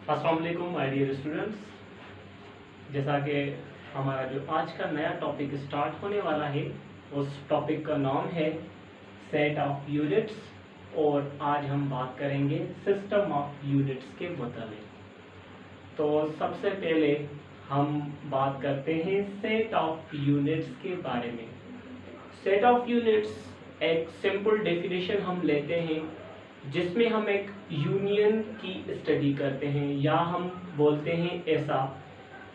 अस्सलाम वालेकुम my dear students. जैसा कि हमारा जो आज का नया टॉपिक स्टार्ट होने वाला है उस टॉपिक का नाम है सेट ऑफ यूनिट्स और आज हम बात करेंगे सिस्टम ऑफ यूनिट्स के मुताबिक। तो सबसे पहले हम बात करते हैं सेट ऑफ यूनिट्स के बारे में। सेट ऑफ यूनिट्स एक सिंपल डेफिनेशन हम लेते हैं जिसमें हम एक यूनियन की स्टडी करते हैं, या हम बोलते हैं ऐसा,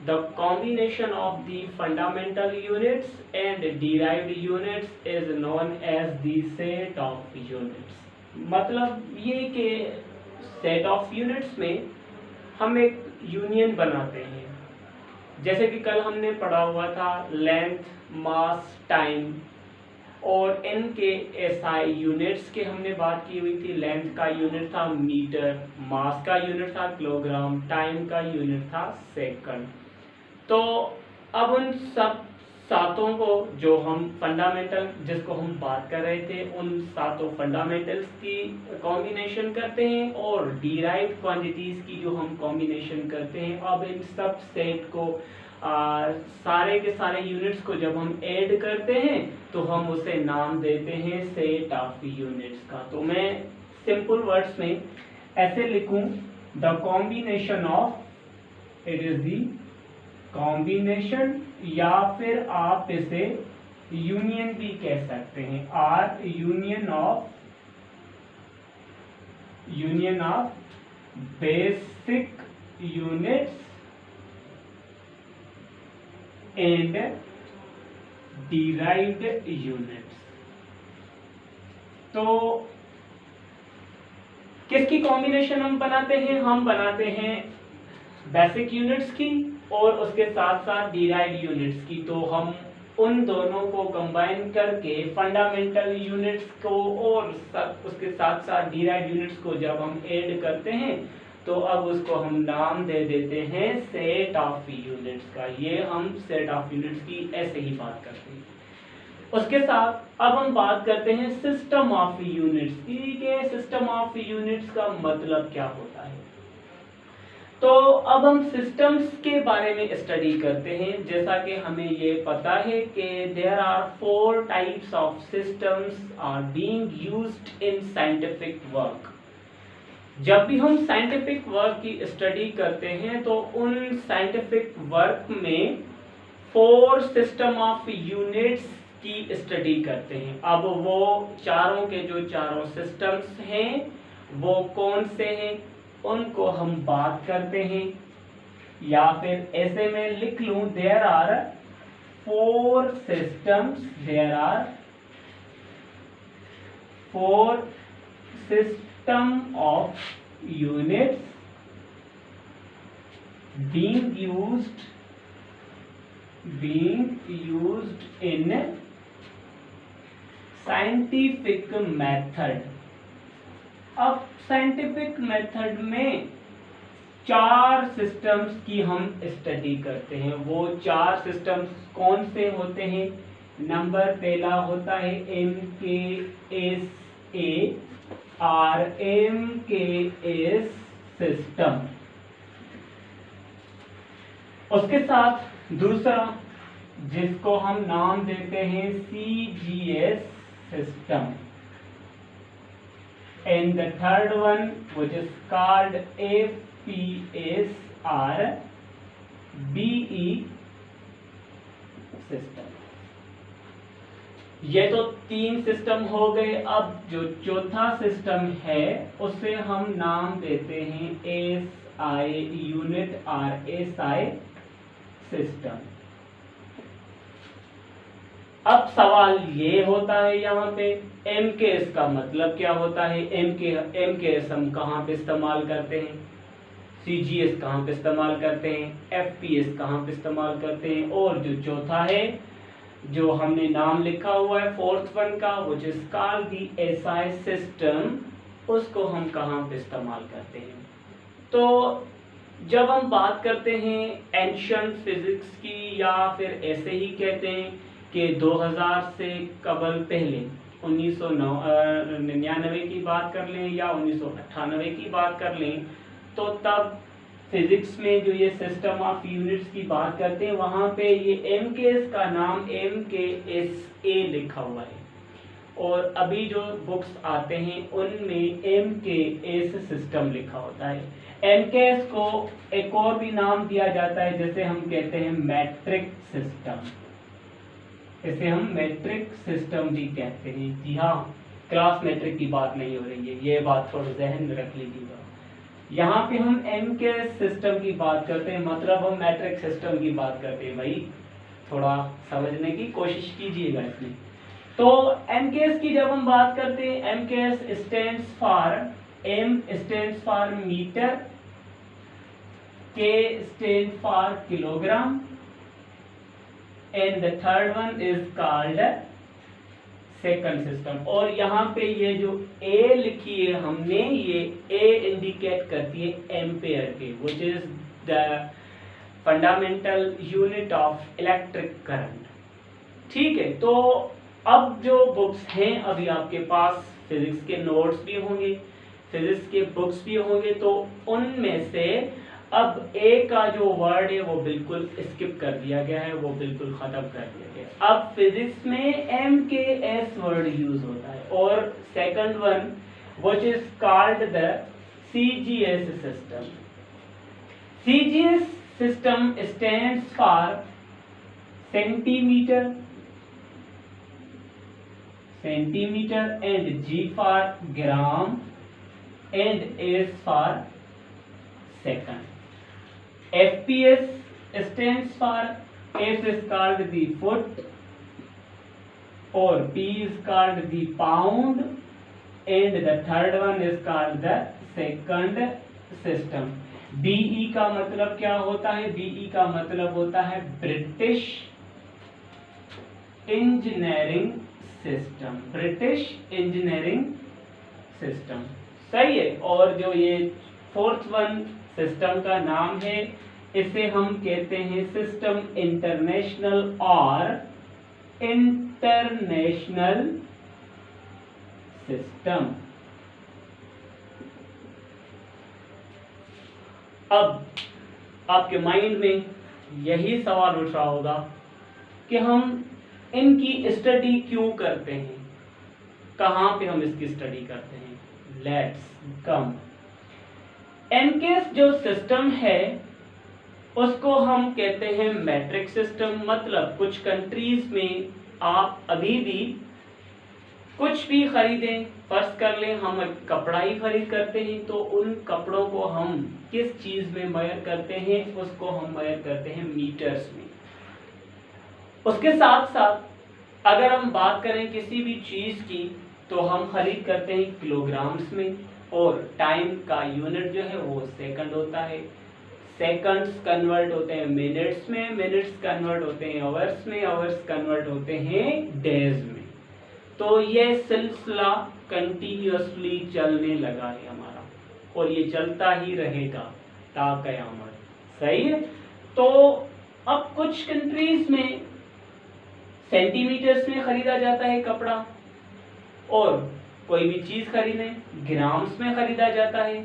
the combination of the fundamental units and derived units is known as the set of units. मतलब ये कि सेट ऑफ यूनिट्स में हम एक यूनियन बनाते हैं। जैसे कि कल हमने पढ़ा हुआ था लेंथ, मास, टाइम और इनके एसआई यूनिट्स के हमने बात की हुई थी। लेंथ का यूनिट था मीटर, मास का यूनिट था किलोग्राम, टाइम का यूनिट था सेकंड। तो अब उन सब सातों को जो हम फंडामेंटल जिसको हम बात कर रहे थे उन सातों फंडामेंटल्स की कॉम्बिनेशन करते हैं और डिराइव्ड क्वांटिटीज की जो हम कॉम्बिनेशन करते हैं। अब इन सब सेट को सारे के सारे यूनिट्स को जब हम ऐड करते हैं तो हम उसे नाम देते हैं सेट ऑफ यूनिट्स का। तो मैं सिंपल वर्ड्स में ऐसे लिखूं, the combination of, it is the combination, या फिर आप इसे यूनियन भी कह सकते हैं, or union of basic units and derived units. तो किसकी कॉम्बिनेशन हम बनाते हैं? हम बनाते हैं बेसिक यूनिट्स की और उसके साथ साथ डिराइव्ड यूनिट्स की। तो हम उन दोनों को कंबाइन करके फंडामेंटल यूनिट्स को और उसके साथ साथ डिराइव्ड यूनिट्स को जब हम ऐड करते हैं तो अब उसको हम नाम दे देते हैं सेट ऑफ यूनिट्स का। ये हम सेट ऑफ यूनिट्स की ऐसे ही बात करते हैं। उसके साथ अब हम बात करते हैं सिस्टम ऑफ यूनिट्स की, कि सिस्टम ऑफ यूनिट्स का मतलब क्या होता है। तो अब हम सिस्टम्स के बारे में स्टडी करते हैं। जैसा कि हमें ये पता है कि there are 4 types of systems are being used in scientific work. जब भी हम साइंटिफिक वर्क की स्टडी करते हैं तो उन साइंटिफिक वर्क में 4 सिस्टम ऑफ यूनिट्स की स्टडी करते हैं। अब वो चारों के जो चारों सिस्टम्स हैं वो कौन से हैं उनको हम बात करते हैं, या फिर ऐसे में लिख लूं, there are 4 systems, there are 4 system of units being used in scientific method। अब साइंटिफिक मेथड में 4 सिस्टम्स की हम स्टडी करते हैं। वो 4 सिस्टम्स कौन से होते हैं? नंबर पहला होता है MKS RMKS सिस्टम। उसके साथ दूसरा जिसको हम नाम देते हैं CGS system, and the third one which is called FPS or BE system। ये तो 3 सिस्टम हो गए। अब जो चौथा सिस्टम है उसे हम नाम देते हैं SI यूनिट और SI सिस्टम। अब सवाल ये होता है यहाँ पे MKS का मतलब क्या होता है? MKS हम कहाँ पे इस्तेमाल करते हैं? CGS कहाँ पे इस्तेमाल करते हैं? FPS कहाँ पे इस्तेमाल करते हैं? और जो चौथा है जो हमने नाम लिखा हुआ है 4th वन का, which is called the SI system, उसको हम कहाँ पे इस्तेमाल करते हैं? तो जब हम बात करते हैं एंशिएंट फिजिक्स की, या फिर ऐसे ही कहते हैं कि 2000 से कबल पहले 1999 की बात कर लें या 1998 की बात कर लें, तो तब फिजिक्स में जो ये सिस्टम ऑफ यूनिट्स की बात करते हैं वहां पे ये MKS का नाम MKSA लिखा हुआ है, और अभी जो बुक्स आते हैं उनमें MKS सिस्टम लिखा होता है। MKS को एक और भी नाम दिया जाता है, जैसे हम कहते हैं मैट्रिक सिस्टम, इसे हम मैट्रिक सिस्टम भी कहते हैं। जी हाँ, क्लास मैट्रिक की बात नहीं हो रही है, ये बात थोड़ा जहन में रख लीजिएगा। यहाँ पे हम MKS सिस्टम की बात करते हैं, मतलब हम मैट्रिक सिस्टम की बात करते हैं। भाई थोड़ा समझने की कोशिश कीजिएगा इसमें। तो MKS की जब हम बात करते हैं, MKS stands for, M stands for metre, K stand for kilogram, and the third one is called second system. और यहाँ पे ये जो A लिखी है हमने, ये A इंडिकेट करती है एम्पेयर के, which is the fundamental unit of electric current. ठीक है, तो अब जो बुक्स हैं अभी आपके पास, फिजिक्स के नोट्स भी होंगे, फिजिक्स के बुक्स भी होंगे, तो उनमें से अब A का जो वर्ड है वो बिल्कुल स्किप कर दिया गया है, वो बिल्कुल खत्म कर दिया गया है। अब फिजिक्स में MKS वर्ड यूज होता है, और second one which is called the CGS system. CGS system stands for centimetre, and G for gram, and S for second. FPS stands for, S is called the foot, or P is called the pound, and the third one is called the second system. BE का मतलब क्या होता है? BE का मतलब होता है British engineering system, British engineering system. सही है। और जो ये फोर्थ वन सिस्टम का नाम है, इसे हम कहते हैं सिस्टम इंटरनेशनल और इंटरनेशनल सिस्टम। अब आपके माइंड में यही सवाल उठ रहा होगा कि हम इनकी स्टडी क्यों करते हैं, कहां पे हम इसकी स्टडी करते हैं। Let's come. MKS जो सिस्टम है उसको हम कहते हैं मैट्रिक सिस्टम। मतलब कुछ कंट्रीज में आप अभी भी कुछ भी खरीदें, फर्ज कर लें हम कपड़ा ही खरीद करते हैं, तो उन कपड़ों को हम किस चीज में मेजर करते हैं, उसको हम मेजर करते हैं मीटर्स में। उसके साथ साथ अगर हम बात करें किसी भी चीज की, तो हम खरीद करते हैं किलोग्राम्स में, और टाइम का यूनिट जो है वो सेकंड होता है। सेकंड्स कन्वर्ट होते हैं मिनट्स में, मिनट्स कन्वर्ट होते हैं आवर्स में, आवर्स कन्वर्ट होते हैं डेज में। तो ये सिलसिला कंटिन्यूअसली चलने लगा है हमारा, और ये चलता ही रहेगा ता क़यामत। सही है। तो अब कुछ कंट्रीज में सेंटीमीटर्स में खरीदा जाता है कपड़ा, और कोई भी चीज खरीदें ग्राम्स में खरीदा जाता है,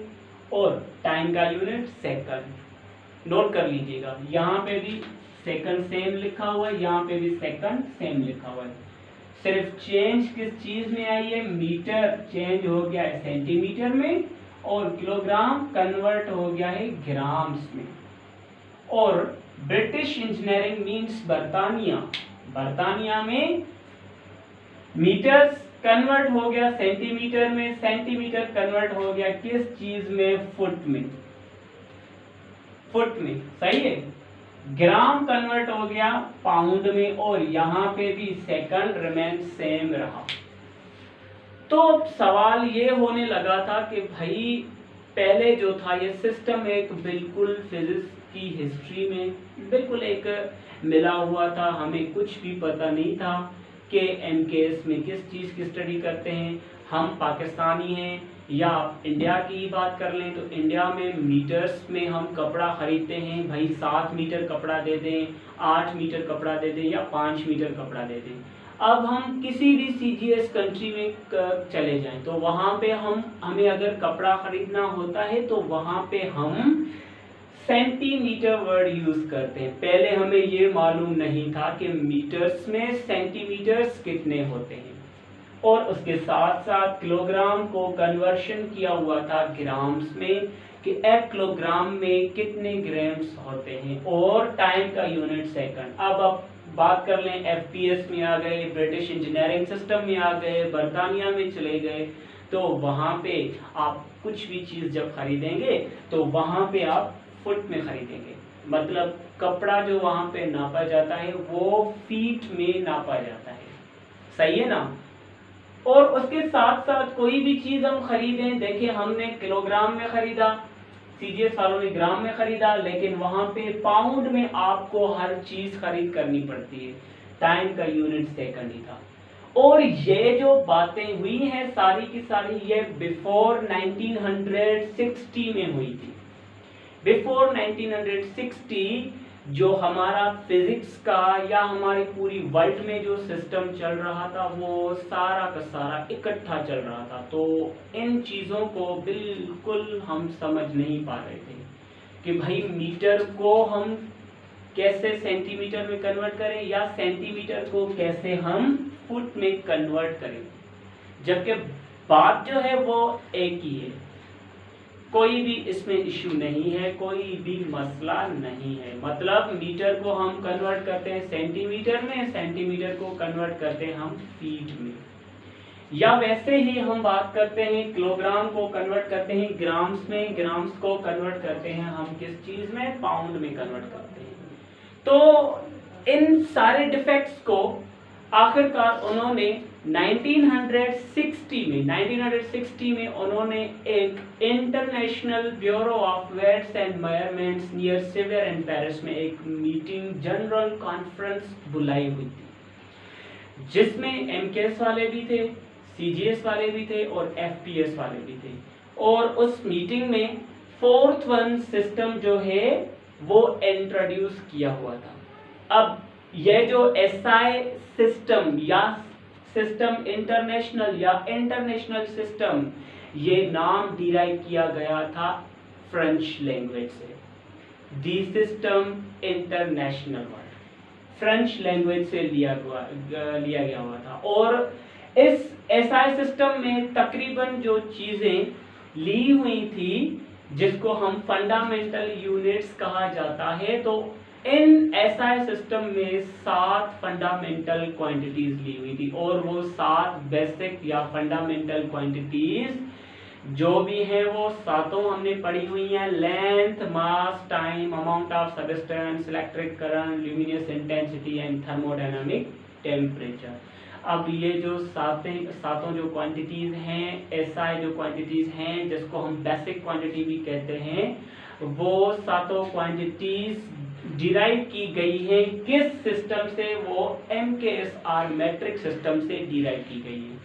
और टाइम का यूनिट सेकंड। नोट कर लीजिएगा, यहाँ पे भी सेकंड सेम लिखा हुआ है, यहाँ पे भी सेकंड सेम लिखा हुआ है। सिर्फ चेंज किस चीज में आई है, मीटर चेंज हो गया है सेंटीमीटर में, और किलोग्राम कन्वर्ट हो गया है ग्राम्स में। और ब्रिटिश इंजीनियरिंग मींस बर्तानिया, बर्तानिया में मीटर्स कन्वर्ट हो गया सेंटीमीटर में, सेंटीमीटर कन्वर्ट हो गया किस चीज में, फुट में, फुट में। सही है। ग्राम कन्वर्ट हो गया पाउंड में, और यहाँ पे भी सेकंड रिमेन सेम रहा। तो सवाल ये होने लगा था कि भाई पहले जो था ये सिस्टम एक बिल्कुल फिजिक्स की हिस्ट्री में बिल्कुल एक मिला हुआ था, हमें कुछ भी पता नहीं था कि MKS में किस चीज़ की स्टडी करते हैं। हम पाकिस्तानी हैं, या इंडिया की ही बात कर लें तो इंडिया में मीटर्स में हम कपड़ा खरीदते हैं। भाई 7 मीटर कपड़ा दे दें, 8 मीटर कपड़ा दे दें, या 5 मीटर कपड़ा दे दें। अब हम किसी भी CGS कंट्री में चले जाएं तो वहाँ पे हमें अगर कपड़ा खरीदना होता है तो वहाँ पे हम सेंटीमीटर वर्ड यूज करते हैं। पहले हमें ये मालूम नहीं था कि मीटर्स में सेंटीमीटर्स कितने होते हैं, और उसके साथ साथ किलोग्राम को कन्वर्शन किया हुआ था ग्राम्स में कि 1 किलोग्राम में कितने ग्राम्स होते हैं, और टाइम का यूनिट सेकंड। अब आप बात कर लें, एफपीएस में आ गए, ब्रिटिश इंजीनियरिंग सिस्टम में आ गए, बरतानिया में चले गए, तो वहाँ पे आप कुछ भी चीज़ जब खरीदेंगे तो वहाँ पे आप फुट में खरीदेंगे, मतलब कपड़ा जो वहाँ पे नापा जाता है वो फीट में नापा जाता है, सही है ना। और उसके साथ साथ कोई भी चीज़ हम खरीदें, देखिए हमने किलोग्राम में खरीदा, सीजीएस वालों ने ग्राम में खरीदा, लेकिन वहाँ पे पाउंड में आपको हर चीज़ खरीद करनी पड़ती है, टाइम का यूनिट सेकंड ही था। और ये जो बातें हुई हैं सारी की सारी ये बिफोर 1960 में हुई थी। बिफोर 1960 जो हमारा फिजिक्स का या हमारी पूरी वर्ल्ड में जो सिस्टम चल रहा था वो सारा का सारा इकट्ठा चल रहा था, तो इन चीज़ों को बिल्कुल हम समझ नहीं पा रहे थे कि भाई मीटर को हम कैसे सेंटीमीटर में कन्वर्ट करें या सेंटीमीटर को कैसे हम फुट में कन्वर्ट करें, जबकि बात जो है वो एक ही है। कोई भी इसमें इश्यू नहीं है, कोई भी मसला नहीं है। मतलब मीटर को हम कन्वर्ट करते हैं सेंटीमीटर में, सेंटीमीटर को कन्वर्ट करते हैं हम फीट में, या वैसे ही हम बात करते हैं किलोग्राम को कन्वर्ट करते हैं ग्राम्स में, ग्राम्स को कन्वर्ट करते हैं हम किस चीज़ में, पाउंड में कन्वर्ट करते हैं। तो इन सारे डिफेक्ट्स को आखिरकार उन्होंने 1960 में उन्होंने एक international bureau of weights and measurements near Sevres and Paris में एक मीटिंग, जनरल कॉन्फ्रेंस बुलाई हुई थी, जिसमें एमकेएस वाले भी थे, सीजीएस वाले भी थे और एफपीएस वाले भी थे। और उस मीटिंग में 4th वन सिस्टम जो है वो इंट्रोड्यूस किया हुआ था। अब यह जो एसआई सिस्टम या सिस्टम इंटरनेशनल या इंटरनेशनल सिस्टम, ये नाम डिराइव किया गया था फ्रेंच लैंग्वेज से। The system international word French language से लिया गया हुआ था। और इस एसआई सिस्टम में तकरीबन जो चीज़ें ली हुई थी जिसको हम फंडामेंटल यूनिट्स कहा जाता है, तो इन एसआई सिस्टम में 7 फंडामेंटल क्वांटिटीज ली हुई थी, और वो 7 बेसिक या फंडामेंटल क्वांटिटीज जो भी हैं वो सातों हमने पढ़ी हुई हैं। Length, mass, time, amount of substance, electric current, luminous intensity and thermodynamic temperature. अब ये जो सातों जो क्वांटिटीज हैं, एसआई जो क्वांटिटीज हैं जिसको हम बेसिक क्वांटिटी भी कहते हैं, वो सातों क्वांटिटीज डिराइव की गई है किस सिस्टम से, वो एमकेएसआर मैट्रिक सिस्टम से डिराइव की गई है।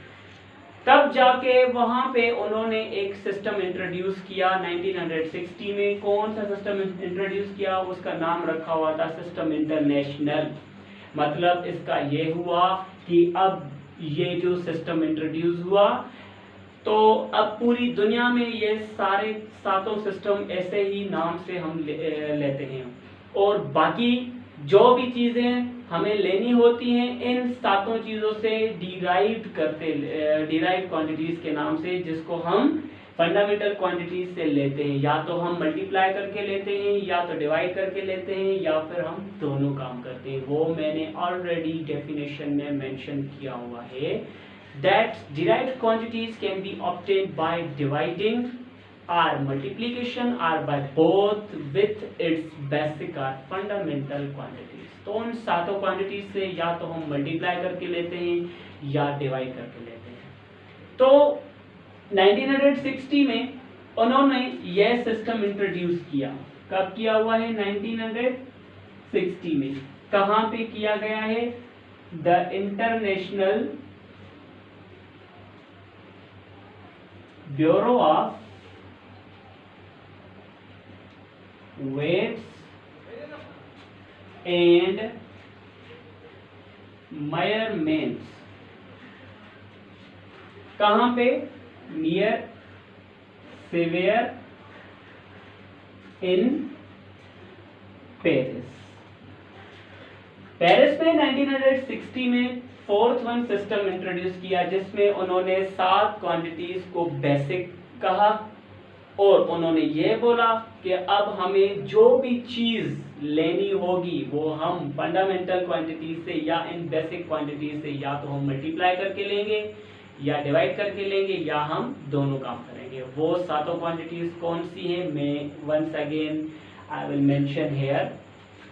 तब जाके वहां पे उन्होंने एक सिस्टम इंट्रोड्यूस किया 1960 में। कौन सा सिस्टम इंट्रोड्यूस किया, उसका नाम रखा हुआ था सिस्टम इंटरनेशनल। मतलब इसका ये हुआ कि अब ये जो सिस्टम इंट्रोड्यूस हुआ तो अब पूरी दुनिया में ये सारे सातों सिस्टम ऐसे ही नाम से हम लेते हैं, और बाकी जो भी चीज़ें हमें लेनी होती हैं इन सातों चीज़ों से डिराइव क्वांटिटीज़ के नाम से, जिसको हम फंडामेंटल क्वांटिटीज से लेते हैं। या तो हम मल्टीप्लाई करके लेते हैं, या तो डिवाइड करके लेते हैं, या फिर हम दोनों काम करते हैं। वो मैंने ऑलरेडी डेफिनेशन में मेंशन किया हुआ है that derived quantities can be obtained by dividing or multiplication or by both with its basic or fundamental quantities। तो उन सातों क्वांटिटीज से या तो हम मल्टीप्लाई करके लेते हैं या डिवाइड करके लेते हैं। तो 1960 में उन्होंने यह सिस्टम इंट्रोड्यूस किया। कब किया हुआ है? 1960 में। कहाँ पे किया गया है? The international bureau of weights and measurements. कहां पे? नियर सेवियर इन पेरिस में 1960 में फोर्थ वन सिस्टम इंट्रोड्यूस किया, जिसमें उन्होंने 7 क्वांटिटीज को बेसिक कहा और उन्होंने ये बोला कि अब हमें जो भी चीज लेनी होगी वो हम फंडामेंटल क्वांटिटीज से या इन बेसिक क्वांटिटीज से या तो हम मल्टीप्लाई करके लेंगे या डिवाइड करके लेंगे या हम दोनों काम करेंगे। वो 7 क्वांटिटीज कौन सी हैं, मैं once again I will mention here.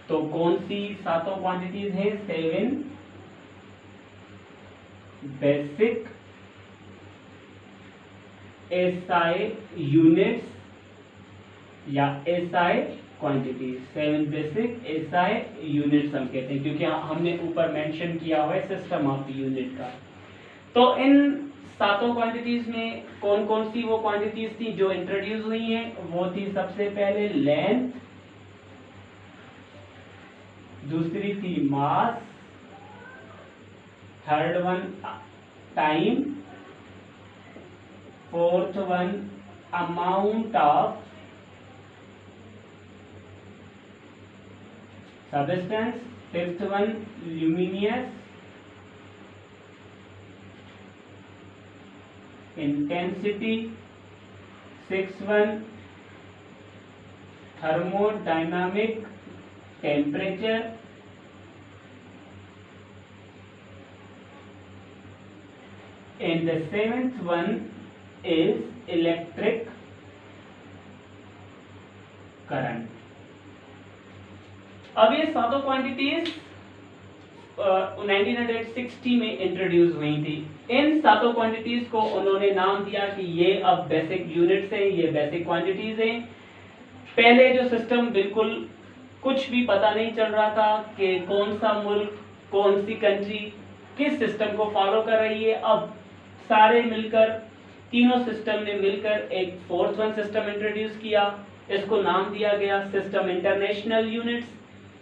तो कौन सी 7 क्वांटिटीज हैं? 7 बेसिक SI यूनिट्स या SI quantities. 7 basic SI units हम कहते हैं, क्योंकि हमने ऊपर मेंशन किया हुआ है सिस्टम ऑफ यूनिट का। तो इन 7 क्वांटिटीज में कौन कौन सी वो क्वांटिटीज थी जो इंट्रोड्यूस हुई हैं? वो थी सबसे पहले लेंथ, दूसरी थी mass, third one time, fourth one amount of substance, fifth one luminous intensity, sixth one thermodynamic temperature, and the 7th one is electric current। अब ये 7 क्वांटिटीज 1960 में इंट्रोड्यूस हुई थी। इन 7 क्वांटिटीज को उन्होंने नाम दिया कि ये अब बेसिक यूनिट्स हैं, ये बेसिक क्वांटिटीज हैं। पहले जो सिस्टम बिल्कुल कुछ भी पता नहीं चल रहा था कि कौन सा मुल्क, कौन सी कंट्री किस सिस्टम को फॉलो कर रही है। अब सारे मिलकर, तीनों सिस्टम ने मिलकर एक फोर्थ वन सिस्टम इंट्रोड्यूस किया। इसको नाम दिया गया सिस्टम इंटरनेशनल यूनिट्स।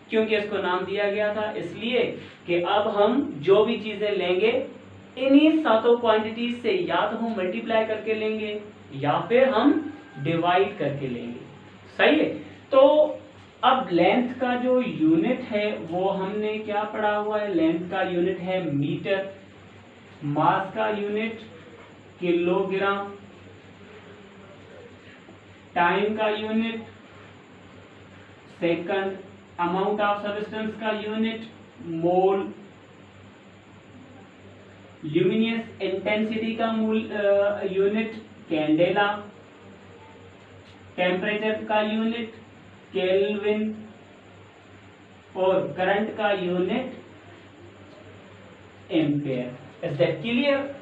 क्योंकि इसको नाम दिया गया था इसलिए कि अब हम जो भी चीजें लेंगे इन्हीं 7 क्वांटिटीज से या तो हम मल्टीप्लाई करके लेंगे या फिर हम डिवाइड करके लेंगे। सही है। तो अब लेंथ का जो यूनिट है वो हमने क्या पढ़ा हुआ है? लेंथ का यूनिट है मीटर, मास का यूनिट किलोग्राम, टाइम का unit second, amount of substance का यूनिट मोल, ल्यूमिनियस इंटेंसिटी का यूनिट कैंडेला, टेम्परेचर का यूनिट केल्विन और करंट का unit ampere. Is that clear?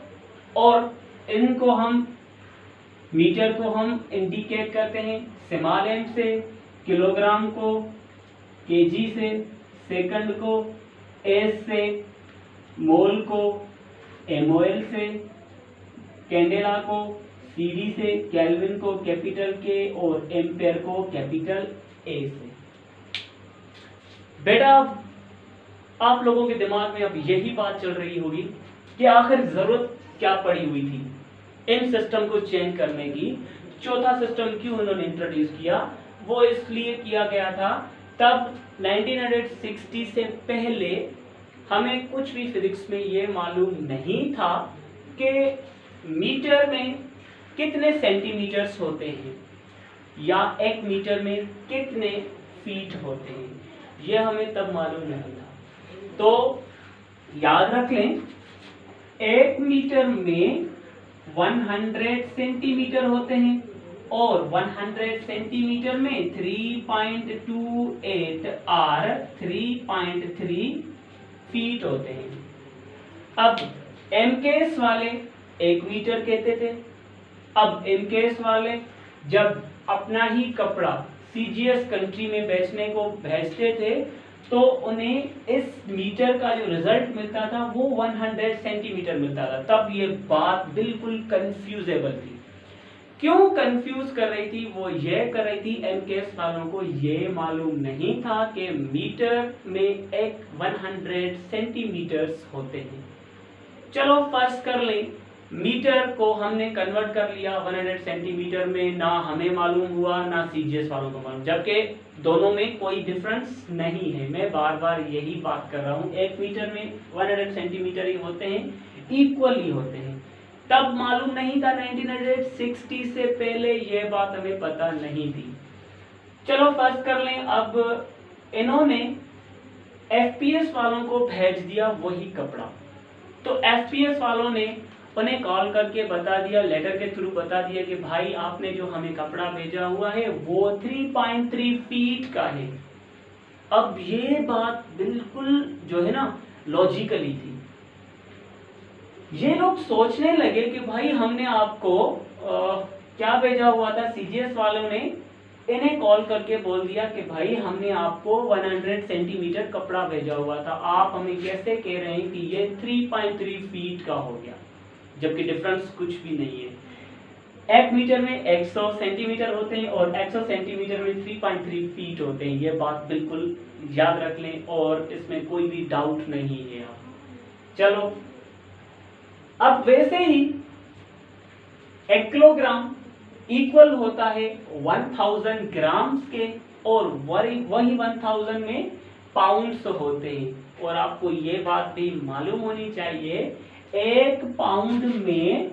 और इनको हम मीटर को हम इंडिकेट करते हैं स्मॉल एम से, किलोग्राम को केजी से, सेकंड को एस से, मोल को एमओएल से, कैंडेला को सीडी से, केल्विन को कैपिटल के और एम्पेयर को कैपिटल ए से। बेटा आप लोगों के दिमाग में अब यही बात चल रही होगी कि आखिर जरूरत क्या पड़ी हुई थी इन सिस्टम को चेंज करने की। चौथा सिस्टम क्यों उन्होंने इंट्रोड्यूस किया? वो इसलिए किया गया था तब 1960 से पहले हमें कुछ भी फिजिक्स में ये मालूम नहीं था कि मीटर में कितने सेंटीमीटर्स होते हैं या एक मीटर में कितने फीट होते हैं, ये हमें तब मालूम नहीं था। तो याद रख लें, 1 मीटर में 100 सेंटीमीटर होते हैं और 100 सेंटीमीटर में 3.28 और 3.3 फीट होते हैं। अब एमकेएस वाले 1 मीटर कहते थे। अब एमकेएस वाले जब अपना ही कपड़ा सीजीएस कंट्री में बेचने को भेजते थे तो उन्हें इस मीटर का जो रिजल्ट मिलता था वो 100 सेंटीमीटर मिलता था। तब ये बात बिल्कुल कंफ्यूजेबल थी। क्यों कंफ्यूज कर रही थी? वो ये कर रही थी, एमकेएस वालों को ये मालूम नहीं था कि मीटर में एक 100 सेंटीमीटर्स होते हैं। चलो फर्ज कर लें मीटर को हमने कन्वर्ट कर लिया 100 सेंटीमीटर में, ना हमें मालूम हुआ ना सीजीएस वालों को मालूम, जबकि दोनों में कोई डिफरेंस नहीं है। मैं बार बार यही बात कर रहा हूँ, 1 मीटर में 100 सेंटीमीटर ही होते हैं, इक्वल ही होते हैं। तब मालूम नहीं था, 1960 से पहले ये बात हमें पता नहीं थी। चलो फर्स्ट कर लें, अब इन्होंने एफपीएस वालों को भेज दिया वही कपड़ा, तो एफपीएस वालों ने उन्हें कॉल करके बता दिया, लेटर के थ्रू बता दिया कि भाई आपने जो हमें कपड़ा भेजा हुआ है वो 3.3 फीट का है। अब ये बात बिल्कुल जो है ना लॉजिकली थी। ये लोग सोचने लगे कि भाई हमने आपको क्या भेजा हुआ था, सीजीएस वालों ने इन्हें कॉल करके बोल दिया कि भाई हमने आपको 100 सेंटीमीटर कपड़ा भेजा हुआ था, आप हमें कैसे कह रहे हैं कि ये 3.3 फीट का हो गया, जबकि डिफरेंस कुछ भी नहीं है। 1 मीटर में 100 सेंटीमीटर होते हैं और 100 सेंटीमीटर में 3.3 फीट होते हैं। ये बात बिल्कुल याद रख लें और इसमें कोई भी डाउट नहीं है। चलो अब वैसे ही 1 किलोग्राम इक्वल होता है 1000 ग्राम्स के, और वही 1000 में पाउंड्स होते हैं। और आपको ये बात भी मालूम होनी चाहिए, 1 पाउंड में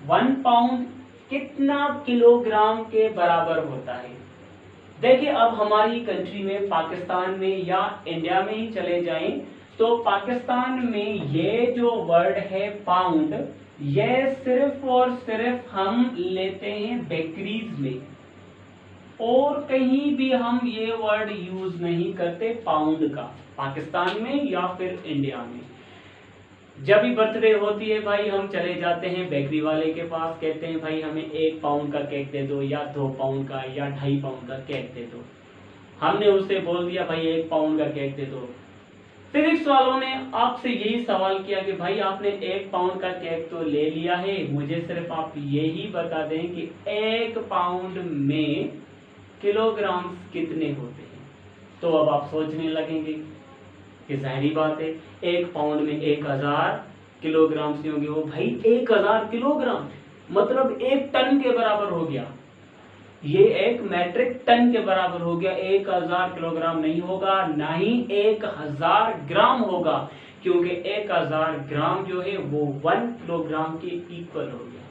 1 पाउंड कितना किलोग्राम के बराबर होता है। देखिए अब हमारी कंट्री में, पाकिस्तान में या इंडिया में ही चले जाएं, तो पाकिस्तान में ये जो वर्ड है पाउंड, ये सिर्फ और सिर्फ हम लेते हैं बेकरीज में, और कहीं भी हम ये वर्ड यूज नहीं करते पाउंड का, पाकिस्तान में या फिर इंडिया में। जब भी बर्थडे होती है भाई, हम चले जाते हैं बेकरी वाले के पास, कहते हैं भाई हमें 1 पाउंड का केक दे दो, या 2 पाउंड का, या 2.5 पाउंड का केक दे दो। हमने उससे बोल दिया भाई 1 पाउंड का केक दे दो। फिजिक्स वालों ने आपसे यही सवाल किया कि भाई आपने 1 पाउंड का केक तो ले लिया है, मुझे सिर्फ आप यही बता दें कि 1 पाउंड में किलोग्राम कितने होते हैं। तो अब आप सोचने लगेंगे कि जाहिर बात है 1 पाउंड में 1000 किलोग्राम से होंगे। वो भाई 1000 किलोग्राम मतलब 1 टन के बराबर हो गया, ये 1 मैट्रिक टन के बराबर हो गया। 1000 किलोग्राम नहीं होगा, ना ही 1000 ग्राम होगा, क्योंकि 1000 ग्राम जो है वो 1 किलोग्राम के इक्वल हो गया।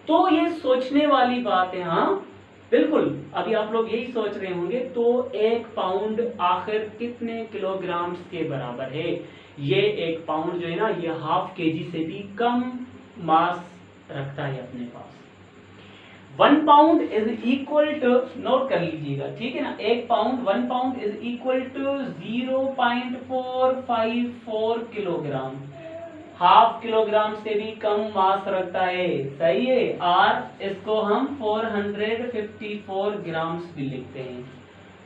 तो ये सोचने वाली बात है। हाँ बिल्कुल, अभी आप लोग यही सोच रहे होंगे, तो 1 पाउंड आखिर कितने किलोग्राम के बराबर है। ये 1 पाउंड जो है ना, ये ½ केजी से भी कम मास रखता है अपने पास। 1 pound is equal to, note कर लीजिएगा ठीक है ना, 1 pound is equal to 0.454 kilogram. ½ kilogram से भी कम मास रखता है, सही है। और इसको हम 454 ग्राम्स भी लिखते हैं,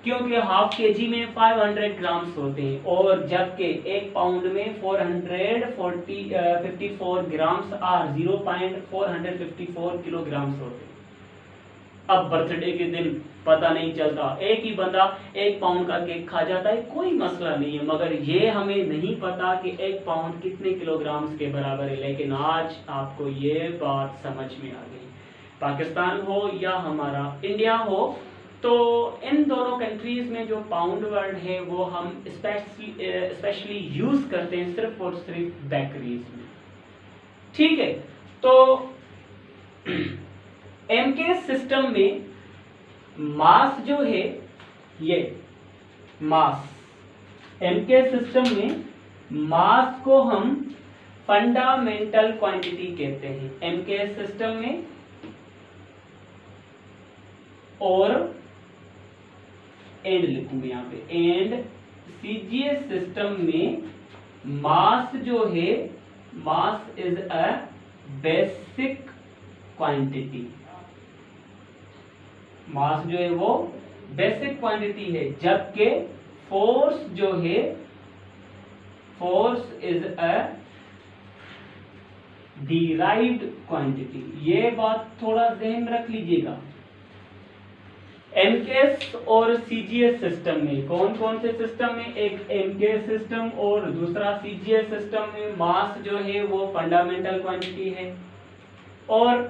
क्योंकि ½ केजी में 500 ग्राम्स होते हैं, और जबकि 1 पाउंड में 454 ग्राम्स और 0.454 किलोग्राम्स होते हैं। अब बर्थडे के दिन पता नहीं चलता, एक ही बंदा 1 पाउंड का केक खा जाता है, कोई मसला नहीं है, मगर ये हमें नहीं पता कि 1 पाउंड कितने किलोग्राम्स के बराबर है। लेकिन आज आपको ये बात समझ में आ गई। पाकिस्तान हो या हमारा इंडिया हो, तो इन दोनों कंट्रीज में जो पाउंड वर्ड है वो हम स्पेशली यूज करते हैं सिर्फ और सिर्फ बेकरीज में, ठीक है। तो एमके सिस्टम में मास जो है, ये मास, एमके सिस्टम में मास को हम फंडामेंटल क्वांटिटी कहते हैं एमके सिस्टम में, और एंड लिखूंगा यहाँ पे, एंड सीजीएस सिस्टम में मास जो है, mass is a basic quantity. Mass जो है वो बेसिक क्वांटिटी है, जबकि फोर्स जो है, force is a derived quantity. ये बात थोड़ा ध्यान रख लीजिएगा। एमकेएस और सीजीएस सिस्टम में कौन कौन से सिस्टम में, एक एमकेएस सिस्टम और दूसरा सीजीएस सिस्टम में मास जो है वो फंडामेंटल क्वांटिटी है और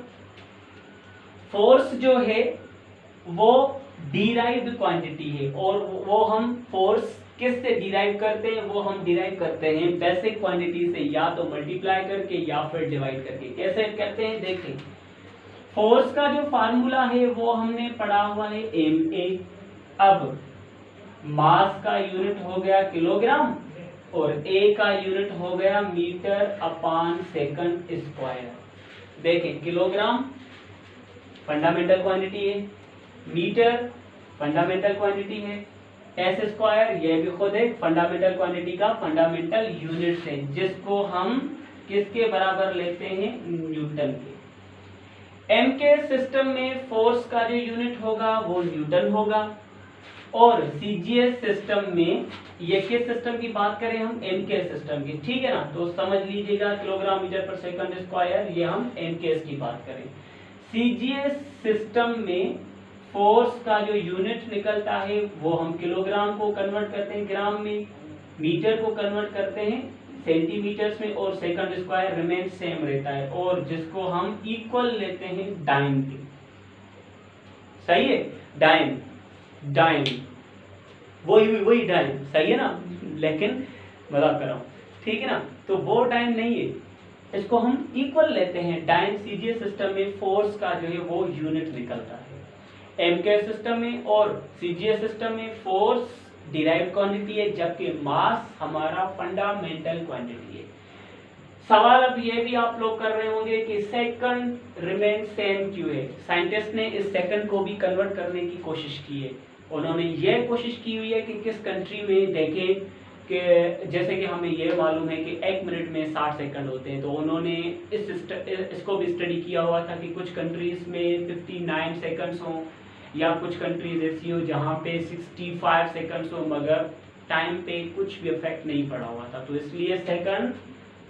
फोर्स जो है वो डिराइव्ड क्वांटिटी है। और वो हम फोर्स किस से डिराइव करते हैं, वो हम डिराइव करते हैं बेसिक क्वांटिटी से, या तो मल्टीप्लाई करके या फिर डिवाइड करके। कैसे करते हैं देखें। फोर्स का जो फार्मूला है वो हमने पढ़ा हुआ है MA। अब मास का यूनिट हो गया किलोग्राम और A का यूनिट हो गया मीटर अपॉन सेकंड स्क्वायर। देखें, किलोग्राम फंडामेंटल क्वांटिटी है, मीटर फंडामेंटल क्वांटिटी है, एस स्क्वायर ये भी खुद एक फंडामेंटल क्वांटिटी का फंडामेंटल यूनिट है, जिसको हम किसके बराबर लेते हैं, न्यूटन के। एम के सिस्टम में फोर्स का जो यूनिट होगा वो न्यूटन होगा और सीजीएस सिस्टम में, ये किस सिस्टम की बात करें हम, एम के सिस्टम की, ठीक है ना। तो समझ लीजिएगा किलोग्राम मीटर पर सेकंड स्क्वायर, ये हम एम के की बात करें। सीजीएस सिस्टम में फोर्स का जो यूनिट निकलता है वो हम किलोग्राम को कन्वर्ट करते हैं ग्राम में, मीटर को कन्वर्ट करते हैं सेंटीमीटर्स में और सेकंड स्क्वायर रिमेन सेम रहता है, और जिसको हम इक्वल लेते हैं डाइन के। सही है, डाइन डाइन वही डाइन, सही है ना, लेकिन मजाक कर रहा हूं, ठीक है ना। तो वो डाइन नहीं है, इसको हम इक्वल लेते हैं डाइन। सीजीएस सिस्टम में फोर्स का जो है वो यूनिट निकलता है। एमके सिस्टम में और सीजीएस सिस्टम में फोर्स डिराइव्ड क्वांटिटी है, जबकि मास हमारा फंडामेंटल क्वांटिटी है। सवाल अब ये भी आप लोग कर रहे होंगे कि सेकंड रिमेन सेम क्यों है। साइंटिस्ट ने इस सेकंड को भी कन्वर्ट करने की कोशिश की है। उन्होंने ये कोशिश की हुई है कि किस कंट्री में देखें कि जैसे कि हमें ये मालूम है कि 1 मिनट में 60 सेकंड होते हैं, तो उन्होंने इसको भी स्टडी किया हुआ था कि कुछ कंट्रीज में 59 सेकंड्स हों या कुछ कंट्रीज ऐसी हो जहाँ पे 65 सेकंड्स हो, मगर टाइम पे कुछ भी इफेक्ट नहीं पड़ा हुआ था। तो इसलिए सेकंड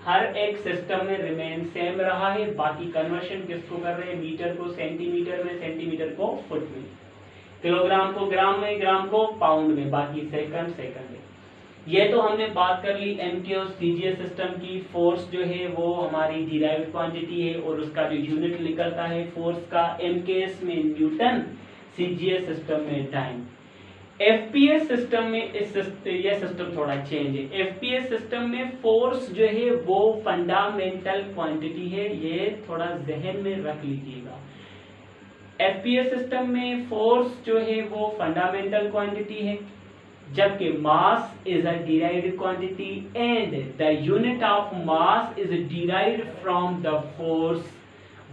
हर एक सिस्टम में रिमेन सेम रहा है। बाकी कन्वर्शन किसको कर रहे हैं, मीटर को सेंटीमीटर में, सेंटीमीटर को फुट में, किलोग्राम को ग्राम में, ग्राम को पाउंड में, बाकी सेकंड सेकंड में। ये तो हमने बात कर ली एमके और सीजीएस सिस्टम की। फोर्स जो है वो हमारी डिराइव्ड क्वांटिटी है और उसका जो यूनिट निकलता है फोर्स का एमकेएस में न्यूटन, सीजीएस सिस्टम में टाइम। एफपीएस सिस्टम में ये सिस्टम थोड़ा चेंज है। एफपीएस सिस्टम में फोर्स जो है वो फंडामेंटल क्वांटिटी है, ये थोड़ा जहन में रख लीजिएगा। एफपीएस सिस्टम में फोर्स जो है वो फंडामेंटल क्वांटिटी है, जबकि मास is a derived quantity and the unit of mass is derived from the force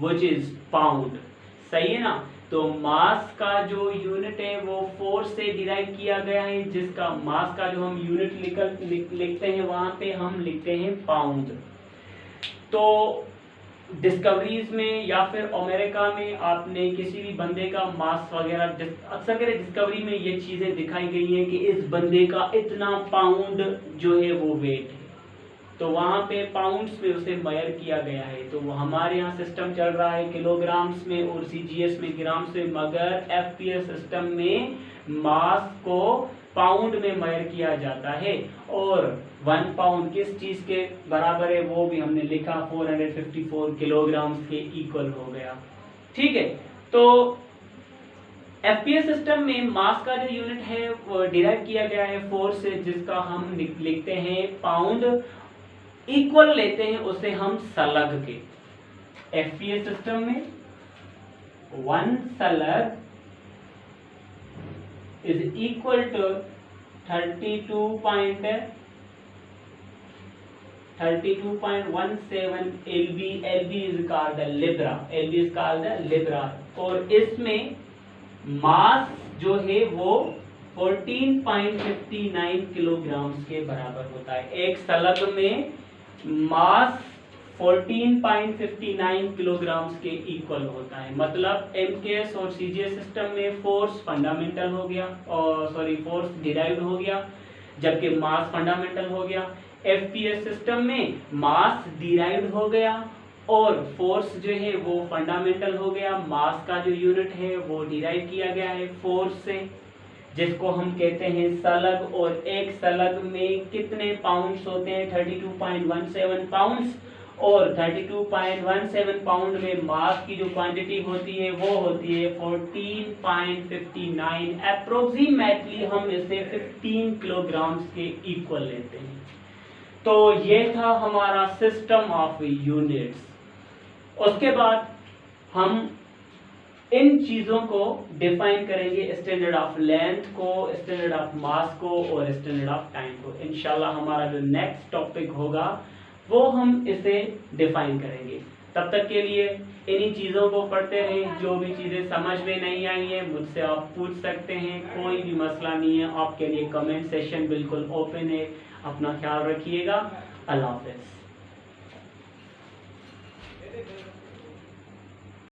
which is pound. सही है ना। तो मास का जो यूनिट है वो फोर्स से डिराइव किया गया है, जिसका मास का जो हम यूनिट लिखते हैं वहां पे हम लिखते हैं पाउंड। तो डिस्कवरीज में या फिर अमेरिका में आपने किसी भी बंदे का मास वगैरह अक्सर करे डिस्कवरी में ये चीजें दिखाई गई हैं कि इस बंदे का इतना पाउंड जो है वो वेट है, तो वहां पे पाउंड्स में उसे मेजर किया गया है। तो हमारे यहाँ सिस्टम चल रहा है किलोग्राम्स में और सीजीएस में ग्राम्स में, मगर एफपीएस सिस्टम में मास को पाउंड में मेजर किया जाता है। और 1 पाउंड किस चीज के बराबर है वो भी हमने लिखा, 454 किलोग्राम्स के इक्वल हो गया। ठीक है। तो एफपीएस सिस्टम में मास का जो यूनिट है वो डिराइव किया गया है फोर्स से, जिसका हम लिखते हैं पाउंड। इक्वल लेते हैं उसे हम सलग के। एफपीएस सिस्टम में 1 slug is equal to 32.17 LB। LB is called the libra, LB is called the libra. और इसमें मास जो है वो 14.59 किलोग्राम्स के बराबर होता है। एक सलग में मास 14.59 किलोग्राम्स के इक्वल होता है। मतलब एमकेएस और सीजीएस सिस्टम में फोर्स फंडामेंटल हो गया, और फोर्स डिराइव्ड हो गया, जबकि मास फंडामेंटल हो गया। एफपीएस सिस्टम में मास डिराइव्ड हो गया और फोर्स जो है वो फंडामेंटल हो गया, मास का जो यूनिट है वो डिराइव किया गया है फोर्स से, जिसको हम कहते हैं सलग, और एक सलग में कितने पाउंड्स होते हैं 32.17 पाउंड्स, और 32.17 पाउंड में मास की जो क्वांटिटी होती है वो होती है 14.59, अप्रोक्सीमेटली हम इसे 15 किलोग्राम्स के इक्वल लेते हैं। तो ये था हमारा सिस्टम ऑफ यूनिट्स। उसके बाद हम इन चीज़ों को डिफाइन करेंगे, स्टैंडर्ड ऑफ लेंथ को, स्टैंडर्ड ऑफ मास को और स्टैंडर्ड ऑफ टाइम को। इंशाल्लाह हमारा जो नेक्स्ट टॉपिक होगा वो हम इसे डिफाइन करेंगे। तब तक के लिए इन्हीं चीज़ों को पढ़ते रहें। जो भी चीज़ें समझ में नहीं आई हैं मुझसे आप पूछ सकते हैं, कोई भी मसला नहीं है। आपके लिए कमेंट सेशन बिल्कुल ओपन है। अपना ख्याल रखिएगा। अल्लाह हाफ़िज़।